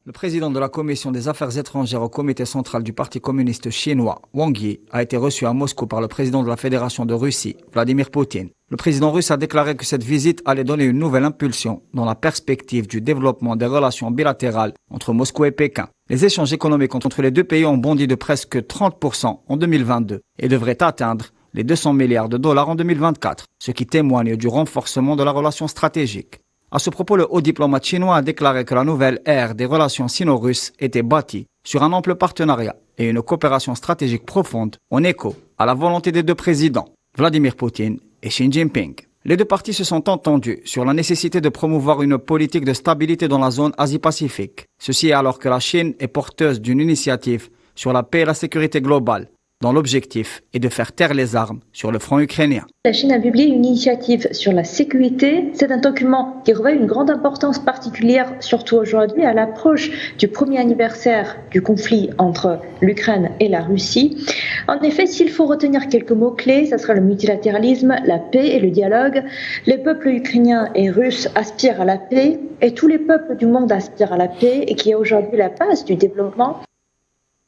Le président de la Commission des Affaires étrangères au comité central du Parti communiste chinois, Wang Yi, a été reçu à Moscou par le président de la Fédération de Russie, Vladimir Poutine. Le président russe a déclaré que cette visite allait donner une nouvelle impulsion dans la perspective du développement des relations bilatérales entre Moscou et Pékin. Les échanges économiques entre les deux pays ont bondi de presque 30% en 2022 et devraient atteindre les 200 milliards de dollars en 2024, ce qui témoigne du renforcement de la relation stratégique. À ce propos, le haut diplomate chinois a déclaré que la nouvelle ère des relations sino-russes était bâtie sur un ample partenariat et une coopération stratégique profonde en écho à la volonté des deux présidents, Vladimir Poutine et Xi Jinping. Les deux parties se sont entendus sur la nécessité de promouvoir une politique de stabilité dans la zone Asie-Pacifique. Ceci alors que la Chine est porteuse d'une initiative sur la paix et la sécurité globale, dont l'objectif est de faire taire les armes sur le front ukrainien. La Chine a publié une initiative sur la sécurité. C'est un document qui revêt une grande importance particulière, surtout aujourd'hui à l'approche du premier anniversaire du conflit entre l'Ukraine et la Russie. En effet, s'il faut retenir quelques mots-clés, ça sera le multilatéralisme, la paix et le dialogue. Les peuples ukrainiens et russes aspirent à la paix et tous les peuples du monde aspirent à la paix et qui est aujourd'hui la base du développement.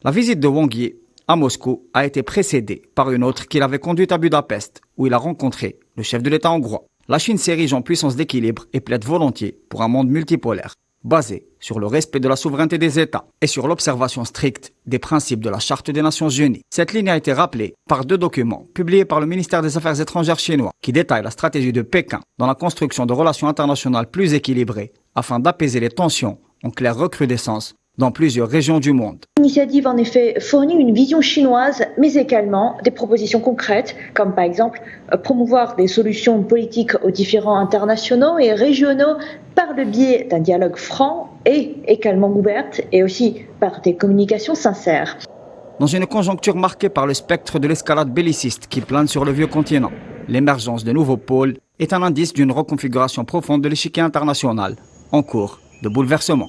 La visite de Wang Yi à Moscou a été précédée par une autre qu'il avait conduite à Budapest, où il a rencontré le chef de l'État hongrois. La Chine s'érige en puissance d'équilibre et plaide volontiers pour un monde multipolaire, basé sur le respect de la souveraineté des États et sur l'observation stricte des principes de la Charte des Nations Unies. Cette ligne a été rappelée par deux documents publiés par le ministère des Affaires étrangères chinois qui détaillent la stratégie de Pékin dans la construction de relations internationales plus équilibrées afin d'apaiser les tensions en claire recrudescence dans plusieurs régions du monde. L'initiative en effet fournit une vision chinoise, mais également des propositions concrètes, comme par exemple promouvoir des solutions politiques aux différends internationaux et régionaux par le biais d'un dialogue franc et également ouverte, et aussi par des communications sincères. Dans une conjoncture marquée par le spectre de l'escalade belliciste qui plane sur le vieux continent, l'émergence de nouveaux pôles est un indice d'une reconfiguration profonde de l'échiquier international, en cours de bouleversement.